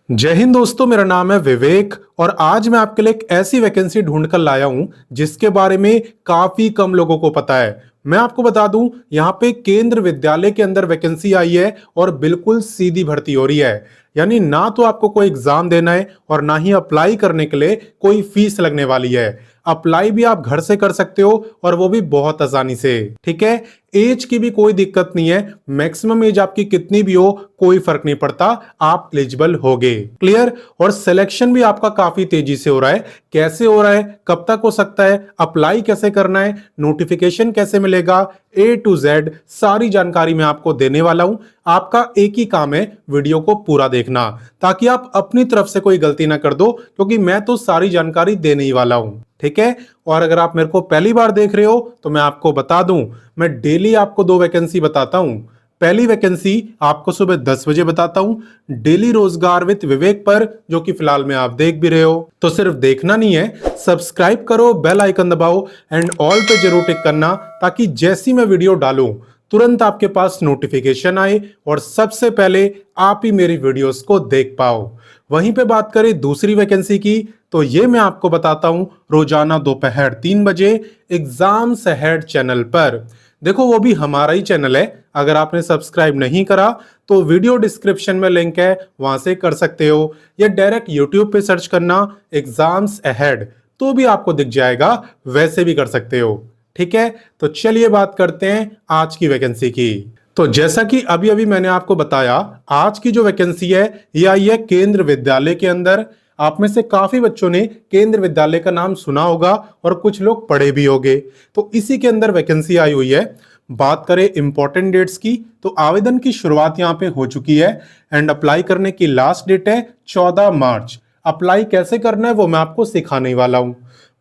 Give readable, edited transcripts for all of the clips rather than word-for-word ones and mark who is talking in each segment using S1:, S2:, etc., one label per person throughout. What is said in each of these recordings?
S1: जय हिंद दोस्तों, मेरा नाम है विवेक और आज मैं आपके लिए एक ऐसी वैकेंसी ढूंढ कर लाया हूं जिसके बारे में काफी कम लोगों को पता है। मैं आपको बता दूं, यहां पे केंद्र विद्यालय के अंदर वैकेंसी आई है और बिल्कुल सीधी भर्ती हो रही है। यानी ना तो आपको कोई एग्जाम देना है और ना ही अप्लाई करने के लिए कोई फीस लगने वाली है। अप्लाई भी आप घर से कर सकते हो और वो भी बहुत आसानी से। ठीक है, एज की भी कोई दिक्कत नहीं है। मैक्सिमम एज आपकी कितनी भी हो कोई फर्क नहीं पड़ता, आप एलिजिबल होगे। क्लियर। और सिलेक्शन भी आपका काफी तेजी से हो रहा है। कैसे हो रहा है, कब तक हो सकता है, अप्लाई कैसे करना है, नोटिफिकेशन कैसे मिलेगा, A to Z सारी जानकारी मैं आपको देने वाला हूं। आपका एक ही काम है, वीडियो को पूरा देखना ताकि आप अपनी तरफ से कोई गलती ना कर दो, क्योंकि मैं तो सारी जानकारी देने ही वाला हूं। ठीक है। और अगर आप मेरे को पहली बार देख रहे हो तो मैं आपको बता दूं, मैं डेली आपको 2 वैकेंसी बताता हूं। पहली वैकेंसी आपको सुबह 10 बजे बताता हूं डेली रोजगार विद विवेक पर, जो कि फिलहाल में आप देख भी रहे हो। तो सिर्फ देखना नहीं है, सब्सक्राइब करो, बेल आइकन दबाओ एंड ऑल पे जरूर टिक करना ताकि जैसी मैं वीडियो डालूं तुरंत आपके पास नोटिफिकेशन आए और सबसे पहले आप ही मेरी वीडियोस को देख पाओ। वहीं पे बात करें दूसरी वैकेंसी की, तो ये मैं आपको बताता हूं रोजाना दोपहर 3 बजे एग्जाम्स अहेड चैनल पर। देखो, वो भी हमारा ही चैनल है। अगर आपने सब्सक्राइब नहीं करा तो वीडियो डिस्क्रिप्शन में लिंक है, वहां से कर सकते हो, या डायरेक्ट यूट्यूब पे सर्च करना एग्जाम्स अहेड तो भी आपको दिख जाएगा, वैसे भी कर सकते हो। ठीक है, तो चलिए बात करते हैं आज की वैकेंसी की। तो जैसा कि अभी अभी मैंने आपको बताया, आज की जो वैकेंसी है ये आई है केंद्र विद्यालय के अंदर। आप में से काफी बच्चों ने केंद्र विद्यालय का नाम सुना होगा और कुछ लोग पढ़े भी होंगे। तो इसी के अंदर वैकेंसी आई हुई है। बात करें इंपॉर्टेंट डेट्स की, तो आवेदन की शुरुआत यहां पे हो चुकी है एंड अप्लाई करने की लास्ट डेट है 14 मार्च। अप्लाई कैसे करना है वो मैं आपको सिखाने वाला हूं।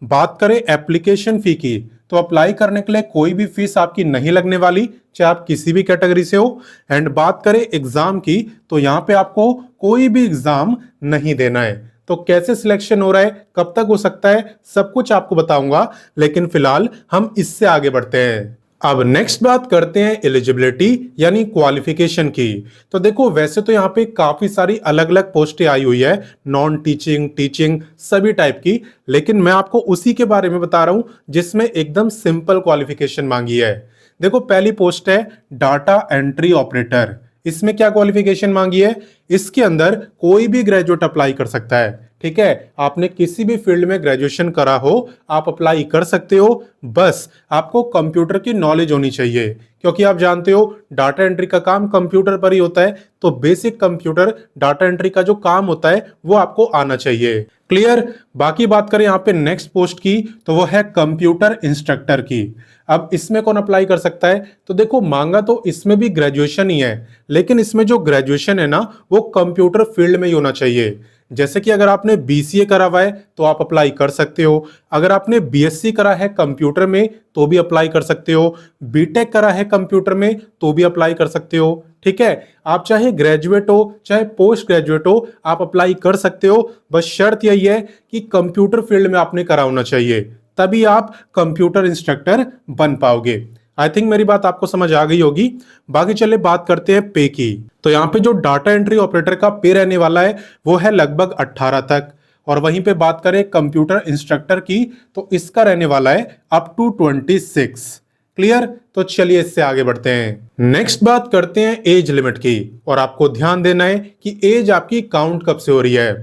S1: बात करें एप्लीकेशन फी की, तो अप्लाई करने के लिए कोई भी फीस आपकी नहीं लगने वाली, चाहे आप किसी भी कैटेगरी से हो। एंड बात करें एग्जाम की, तो यहां पे आपको कोई भी एग्जाम नहीं देना है। तो कैसे सिलेक्शन हो रहा है, कब तक हो सकता है, सब कुछ आपको बताऊंगा, लेकिन फिलहाल हम इससे आगे बढ़ते हैं। अब नेक्स्ट बात करते हैं एलिजिबिलिटी यानी क्वालिफिकेशन की। तो देखो, वैसे तो यहाँ पे काफी सारी अलग अलग पोस्टें आई हुई है, नॉन टीचिंग, टीचिंग, सभी टाइप की, लेकिन मैं आपको उसी के बारे में बता रहा हूं जिसमें एकदम सिंपल क्वालिफिकेशन मांगी है। देखो, पहली पोस्ट है डाटा एंट्री ऑपरेटर। इसमें क्या क्वालिफिकेशन मांगी है, इसके अंदर कोई भी ग्रेजुएट अप्लाई कर सकता है। ठीक है, आपने किसी भी फील्ड में ग्रेजुएशन करा हो आप अप्लाई कर सकते हो, बस आपको कंप्यूटर की नॉलेज होनी चाहिए, क्योंकि आप जानते हो डाटा एंट्री का काम कंप्यूटर पर ही होता है। तो बेसिक कंप्यूटर डाटा एंट्री का जो काम होता है वो आपको आना चाहिए। क्लियर। बाकी बात करें यहाँ पे नेक्स्ट पोस्ट की, तो वो है कंप्यूटर इंस्ट्रक्टर की। अब इसमें कौन अप्लाई कर सकता है, तो देखो, मांगा तो इसमें भी ग्रेजुएशन ही है, लेकिन इसमें जो ग्रेजुएशन है ना वो कंप्यूटर फील्ड में ही होना चाहिए। जैसे कि अगर आपने बीसीए करा हुआ है तो आप अप्लाई कर सकते हो, अगर आपने बीएससी करा है कंप्यूटर में तो भी अप्लाई कर सकते हो, बीटेक करा है कंप्यूटर में तो भी अप्लाई कर सकते हो। ठीक है, आप चाहे ग्रेजुएट हो चाहे पोस्ट ग्रेजुएट हो आप अप्लाई कर सकते हो, बस शर्त यही है कि कंप्यूटर फील्ड में आपने करा होना चाहिए, तभी आप कंप्यूटर इंस्ट्रक्टर बन पाओगे। आई थिंक मेरी बात आपको समझ आ गई होगी। बाकी चले बात करते हैं पे की। तो यहाँ पे जो डाटा एंट्री ऑपरेटर का पे रहने वाला है वो है लगभग 18 तक, और वहीं पे बात करें कंप्यूटर इंस्ट्रक्टर की तो इसका रहने वाला है अप टू 26। क्लियर। तो चलिए इससे आगे बढ़ते हैं। नेक्स्ट बात करते हैं एज लिमिट की, और आपको ध्यान देना है कि एज आपकी काउंट कब से हो रही है।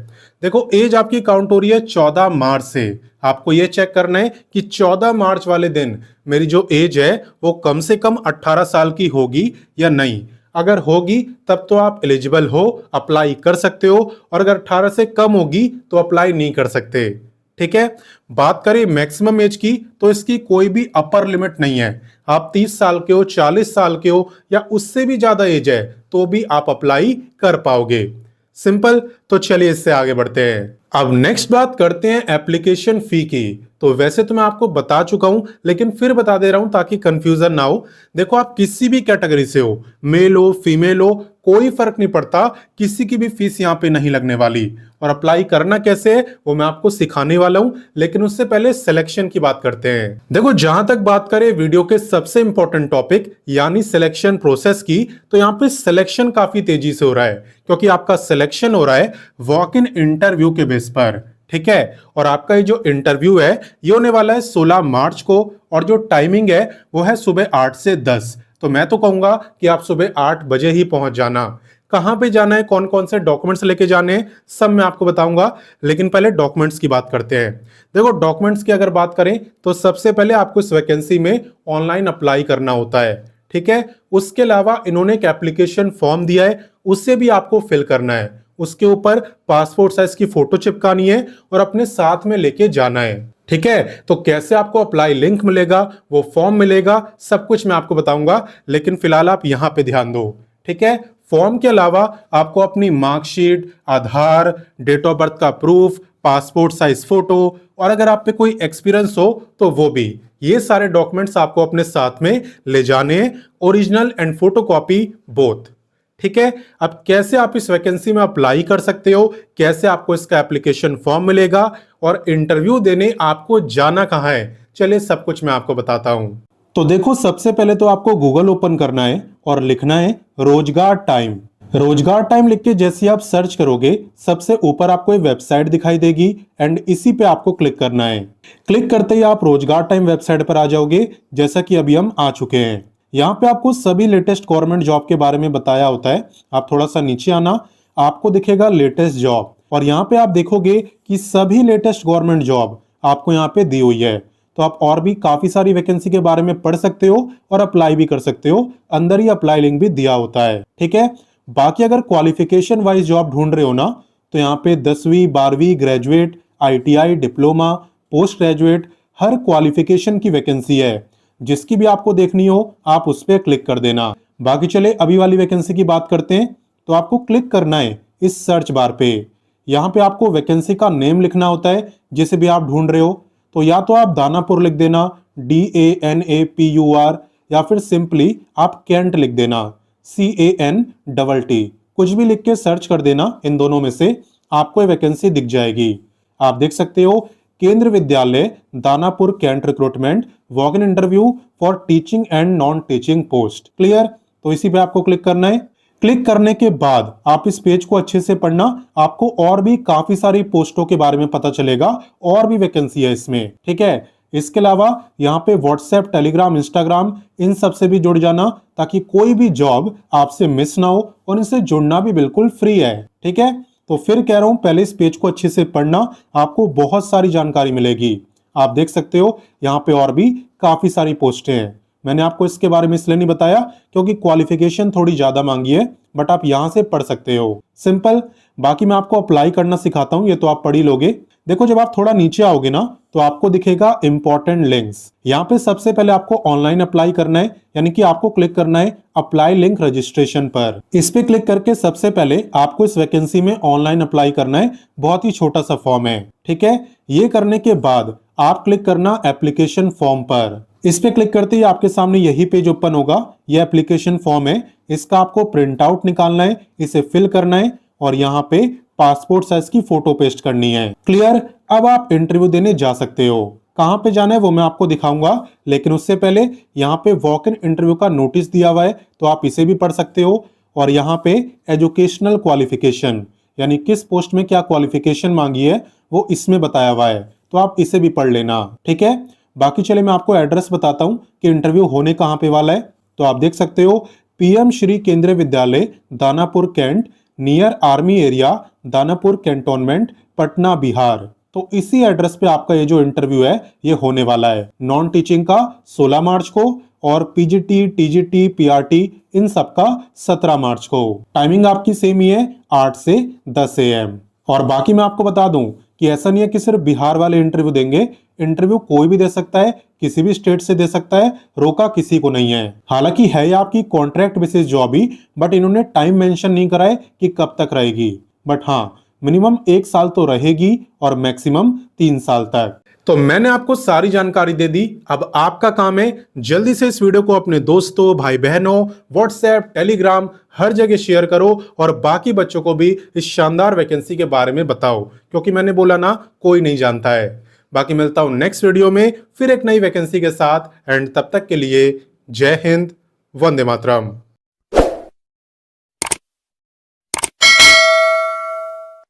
S1: देखो, एज आपकी काउंट हो रही है 14 मार्च से। आपको यह चेक करना है कि 14 मार्च वाले दिन मेरी जो एज है वो कम से कम 18 साल की होगी या नहीं। अगर होगी तब तो आप एलिजिबल हो, अप्लाई कर सकते हो, और अगर 18 से कम होगी तो अप्लाई नहीं कर सकते। ठीक है। बात करें मैक्सिमम एज की, तो इसकी कोई भी अपर लिमिट नहीं है। आप 30 साल के हो, 40 साल के हो, या उससे भी ज्यादा एज है तो भी आप अप्लाई कर पाओगे। सिंपल। तो चलिए इससे आगे बढ़ते हैं। अब नेक्स्ट बात करते हैं एप्लीकेशन फी की। तो वैसे तो मैं आपको बता चुका हूं, लेकिन फिर बता दे रहा हूं ताकि कंफ्यूजन ना हो। देखो, आप किसी भी कैटेगरी से हो, मेल हो फीमेल हो, कोई फर्क नहीं पड़ता, किसी की भी फीस यहां पे नहीं लगने वाली। और अप्लाई करना कैसे है वो मैं आपको सिखाने वाला हूं, लेकिन उससे पहले सिलेक्शन की बात करते हैं। देखो, जहां तक बात करें वीडियो के सबसे इंपॉर्टेंट टॉपिक यानी सिलेक्शन प्रोसेस की, तो यहां पे सिलेक्शन काफी तेजी से हो रहा है, क्योंकि आपका सिलेक्शन हो रहा है वॉक इन इंटरव्यू के बेस पर। ठीक है, और आपका ये जो इंटरव्यू है ये होने वाला है 16 मार्च को, और जो टाइमिंग है वो है सुबह 8 से 10। तो मैं तो कहूंगा कि आप सुबह 8 बजे ही पहुंच जाना। कहां पे जाना है, कौन कौन से डॉक्यूमेंट्स लेके जाने हैं, सब मैं आपको बताऊंगा, लेकिन पहले डॉक्यूमेंट्स की बात करते हैं। देखो, डॉक्यूमेंट्स की अगर बात करें तो सबसे पहले आपको इस वैकेंसी में ऑनलाइन अप्लाई करना होता है। ठीक है, उसके अलावा इन्होंने एक एप्लीकेशन फॉर्म दिया है, उससे भी आपको फिल करना है। उसके ऊपर पासपोर्ट साइज की फोटो चिपकानी है और अपने साथ में लेके जाना है। ठीक है, तो कैसे आपको अप्लाई लिंक मिलेगा, वो फॉर्म मिलेगा, सब कुछ मैं आपको बताऊंगा, लेकिन फिलहाल आप यहां पे ध्यान दो। ठीक है, फॉर्म के अलावा आपको अपनी marksheet, Aadhaar, date of birth का प्रूफ, पासपोर्ट साइज फोटो, और अगर आप पे कोई एक्सपीरियंस हो तो वो भी, ये सारे डॉक्यूमेंट्स आपको अपने साथ में ले जाने हैं, ओरिजिनल एंड फोटोकॉपी बोथ। ठीक है, अब कैसे आप इस वैकेंसी में अप्लाई कर सकते हो, कैसे आपको इसका एप्लीकेशन फॉर्म मिलेगा, और इंटरव्यू देने आपको जाना कहां है, चलिए सब कुछ मैं आपको बताता हूं। तो देखो, सबसे पहले तो आपको गूगल ओपन करना है और लिखना है रोजगार टाइम। रोजगार टाइम लिख के जैसे आप सर्च करोगे, सबसे ऊपर आपको एक वेबसाइट दिखाई देगी, एंड इसी पे आपको क्लिक करना है। क्लिक करते ही आप रोजगार टाइम वेबसाइट पर आ जाओगे, जैसा कि अभी हम आ चुके हैं। यहाँ पे आपको सभी लेटेस्ट गवर्नमेंट जॉब के बारे में बताया होता है। आप थोड़ा सा नीचे आना, आपको दिखेगा लेटेस्ट जॉब, और यहाँ पे आप देखोगे कि सभी लेटेस्ट गवर्नमेंट जॉब आपको यहाँ पे दी हुई है। तो आप और भी काफी सारी वैकेंसी के बारे में पढ़ सकते हो और अप्लाई भी कर सकते हो, अंदर ही अप्लाई लिंक भी दिया होता है। ठीक है, बाकी अगर क्वालिफिकेशन वाइज जॉब ढूंढ रहे हो ना, तो यहाँ पे 10वीं 12वीं graduate, ITI, diploma, post graduate, हर क्वालिफिकेशन की वैकेंसी है। जिसकी भी आपको देखनी हो आप उस पर क्लिक कर देना। बाकी चले अभी वाली वैकेंसी की बात करते हैं। तो आपको क्लिक करना है इस सर्च बार पे। यहाँ पे आपको वैकेंसी का नेम लिखना होता है जिसे भी आप ढूंढ रहे हो। तो या तो आप दानापुर लिख देना, DANAPUR, या फिर सिंपली आप कैंट लिख देना, CANTT। कुछ भी लिख के सर्च कर देना, इन दोनों में से आपको ये वैकेंसी दिख जाएगी। आप देख सकते हो, Kendra Vidyalaya Danapur Cantt recruitment, walk in interview for teaching and non teaching post. Clear, तो इसी पे आपको क्लिक करना है। क्लिक करने के बाद आप इस पेज को अच्छे से पढ़ना, आपको और भी काफी सारी पोस्टों के बारे में पता चलेगा, और भी वैकेंसी है इसमें। ठीक है, इसके अलावा यहाँ पे व्हाट्सएप, टेलीग्राम, इंस्टाग्राम, इन सब से भी जुड़ जाना, ताकि कोई भी जॉब आपसे मिस ना हो, और इनसे जुड़ना भी बिल्कुल फ्री है। ठीक है, तो फिर कह रहा हूं, पहले इस पेज को अच्छे से पढ़ना, आपको बहुत सारी जानकारी मिलेगी। आप देख सकते हो यहाँ पे और भी काफी सारी पोस्टें हैं। मैंने आपको इसके बारे में इसलिए नहीं बताया क्योंकि क्वालिफिकेशन थोड़ी ज्यादा मांगी है, बट आप यहां से पढ़ सकते हो, सिंपल। बाकी मैं आपको अप्लाई करना सिखाता हूं, ये तो आप पढ़ ही लोगे। देखो, जब आप थोड़ा नीचे आओगे ना, तो आपको दिखेगा इंपॉर्टेंट लिंक्स। यहाँ पे सबसे पहले आपको ऑनलाइन अप्लाई करना है, यानी कि आपको क्लिक करना है अप्लाई लिंक रजिस्ट्रेशन पर। इस पे क्लिक करके सबसे पहले आपको इस वैकेंसी में ऑनलाइन अप्लाई करना है। बहुत ही छोटा सा फॉर्म है। ठीक है, ये करने के बाद आप क्लिक करना एप्लीकेशन फॉर्म पर। इस पे क्लिक करते ही आपके सामने यही पेज ओपन होगा। ये एप्लीकेशन फॉर्म है, इसका आपको प्रिंट आउट निकालना है, इसे फिल करना है, और यहाँ पे पासपोर्ट साइज की फोटो पेस्ट करनी है। क्लियर, अब आप इंटरव्यू देने जा सकते हो। कहां पे जाना है वो मैं आपको दिखाऊंगा, लेकिन उससे पहले यहाँ पे वॉक इन इंटरव्यू का नोटिस दिया हुआ है, तो आप इसे भी पढ़ सकते हो। और यहाँ पे एजुकेशनल क्वालिफिकेशन, यानी किस पोस्ट में क्या क्वालिफिकेशन मांगी है, वो इसमें बताया हुआ है, तो आप इसे भी पढ़ लेना। ठीक है, बाकी चले मैं आपको एड्रेस बताता हूं कि इंटरव्यू होने कहां पे वाला है। तो आप देख सकते हो, PM Shri Kendriya Vidyalaya Danapur Cantt, near army area, Danapur Cantonment, Patna, Bihar. तो इसी एड्रेस पे आपका ये जो इंटरव्यू है ये होने वाला है। नॉन टीचिंग का 16 मार्च को, और PGT, TGT, PRT इन सब का 17 मार्च को। टाइमिंग आपकी सेम ही है, 8 से 10 AM। और बाकी मैं आपको बता दूं कि ऐसा नहीं है कि सिर्फ बिहार वाले इंटरव्यू देंगे। इंटरव्यू कोई भी दे सकता है, किसी भी स्टेट से दे सकता है, रोका किसी को नहीं है। हालांकि है ये आपकी contract basis job he, but इन्होंने टाइम मेंशन नहीं करा है कि कब तक रहेगी। बट हाँ, मिनिमम 1 साल तो रहेगी और मैक्सिमम 3 साल तक। तो मैंने आपको सारी जानकारी दे दी। अब आपका काम है जल्दी से इस वीडियो को अपने दोस्तों, भाई बहनों, व्हाट्सएप, टेलीग्राम हर जगह शेयर करो और बाकी बच्चों को भी इस शानदार वैकेंसी के बारे में बताओ, क्योंकि मैंने बोला ना, कोई नहीं जानता है। बाकी मिलता हूं नेक्स्ट वीडियो में फिर एक नई वैकेंसी के साथ। एंड तब तक के लिए जय हिंद, वंदे मातरम।